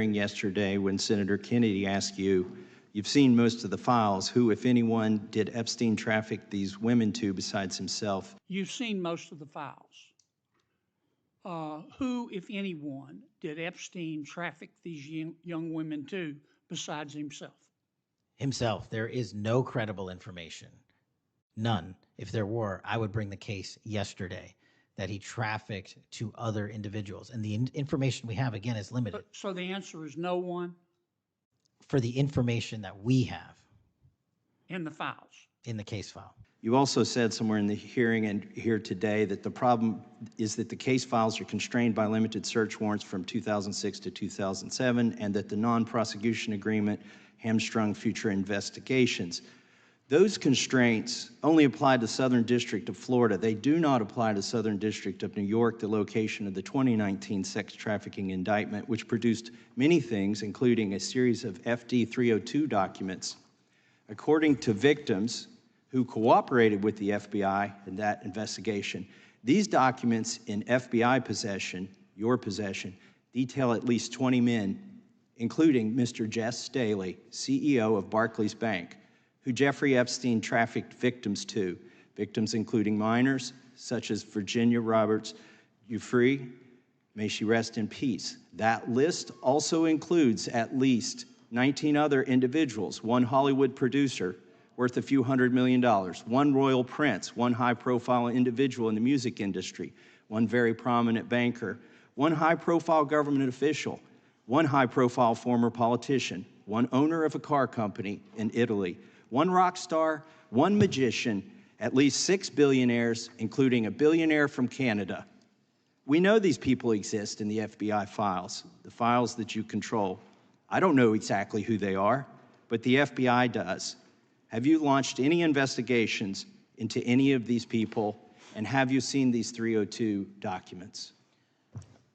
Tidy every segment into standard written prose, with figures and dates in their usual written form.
Yesterday when Senator Kennedy asked you, you've seen most of the files, who, if anyone, did Epstein traffic these women to besides himself? You've seen most of the files. Who, if anyone, did Epstein traffic these young women to besides himself? Himself. There is no credible information. None. If there were, I would bring the case yesterday that he trafficked to other individuals. And the information we have, again, is limited. So the answer is no one? For the information that we have. In the files? In the case file. You also said somewhere in the hearing and here today that the problem is that the case files are constrained by limited search warrants from 2006 to 2007 and that the non-prosecution agreement hamstrung future investigations. Those constraints only apply to Southern District of Florida. They do not apply to Southern District of New York, the location of the 2019 sex trafficking indictment, which produced many things, including a series of FD 302 documents. According to victims who cooperated with the FBI in that investigation, these documents in FBI possession, your possession, detail at least 20 men, including Mr. Jess Staley, CEO of Barclays Bank, who Jeffrey Epstein trafficked victims to, victims including minors, such as Virginia Roberts Giuffre, may she rest in peace. That list also includes at least 19 other individuals, one Hollywood producer worth a few $100 million, one royal prince, one high-profile individual in the music industry, one very prominent banker, one high-profile government official, one high-profile former politician, one owner of a car company in Italy, one rock star, one magician, at least 6 billionaires, including a billionaire from Canada. We know these people exist in the FBI files, the files that you control. I don't know exactly who they are, but the FBI does. Have you launched any investigations into any of these people, and have you seen these 302 documents?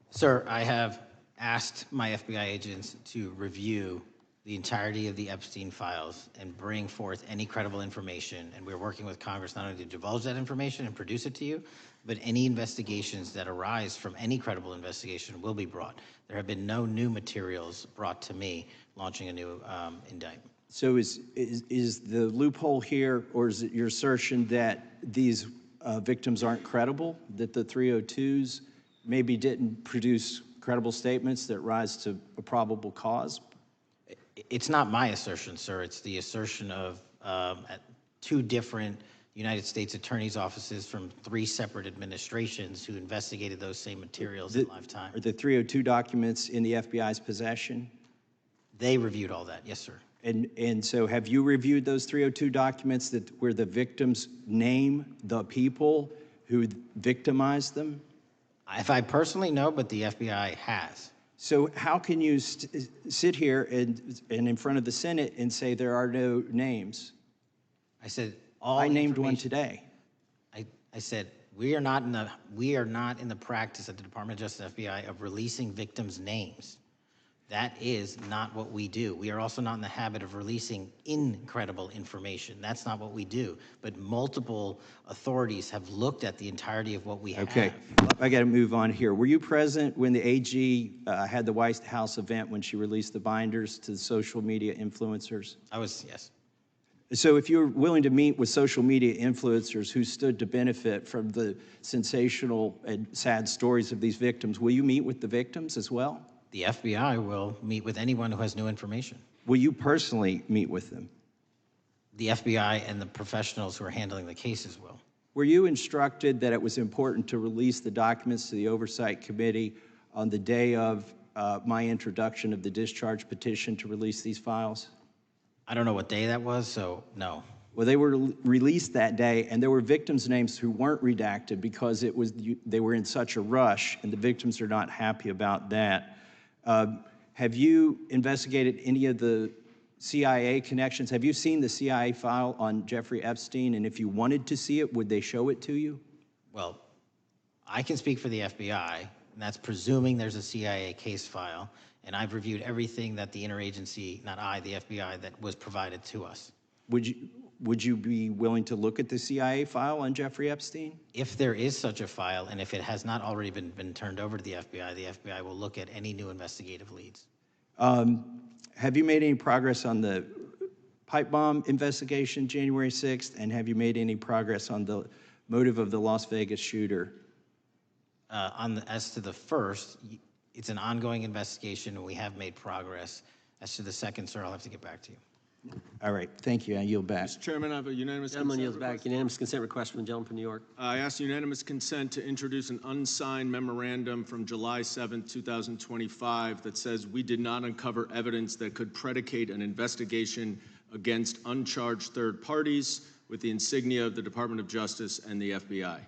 Sir, I have asked my FBI agents to review the entirety of the Epstein files and bring forth any credible information. And we're working with Congress not only to divulge that information and produce it to you, but any investigations that arise from any credible investigation will be brought. There have been no new materials brought to me launching a new indictment. So is the loophole here, or is it your assertion that these victims aren't credible, that the 302s maybe didn't produce credible statements that rise to a probable cause? It's not my assertion, sir. It's the assertion of two different United States attorneys' offices from 3 separate administrations who investigated those same materials in lifetime. Are the 302 documents in the FBI's possession? They reviewed all that, yes, sir. And so have you reviewed those 302 documents where the victims name the people who victimized them? If I personally know, but the FBI has. So how can you sit here and in front of the Senate and say there are no names? I said I named one today. I said we are not in the practice at the Department of Justice FBI of releasing victims' names. That is not what we do. We are also not in the habit of releasing incredible information. That's not what we do. But multiple authorities have looked at the entirety of what we have. Okay, I got to move on here. Were you present when the AG had the White House event when she released the binders to the social media influencers? I was, yes. So if you're willing to meet with social media influencers who stood to benefit from the sensational and sad stories of these victims, will you meet with the victims as well? The FBI will meet with anyone who has new information. Will you personally meet with them? The FBI and the professionals who are handling the cases will. Were you instructed that it was important to release the documents to the Oversight Committee on the day of my introduction of the discharge petition to release these files? I don't know what day that was, so no. Well, they were released that day, and there were victims' names who weren't redacted because they were in such a rush, and the victims are not happy about that. Have you investigated any of the CIA connections? Have you seen the CIA file on Jeffrey Epstein? And if you wanted to see it, would they show it to you? Well, I can speak for the FBI, and that's presuming there's a CIA case file. And I've reviewed everything that the interagency, not I, the FBI, that was provided to us. Would you be willing to look at the CIA file on Jeffrey Epstein? If there is such a file, and if it has not already been turned over to the FBI will look at any new investigative leads. Have you made any progress on the pipe bomb investigation, January 6th? And have you made any progress on the motive of the Las Vegas shooter? As to the first, it's an ongoing investigation, and we have made progress. As to the second, sir, I'll have to get back to you. All right, thank you. I yield back. Mr. Chairman, I have a unanimous Gentleman consent yields back. request. Unanimous consent request from the gentleman from New York. I ask unanimous consent to introduce an unsigned memorandum from July 7th, 2025 that says we did not uncover evidence that could predicate an investigation against uncharged third parties with the insignia of the Department of Justice and the FBI.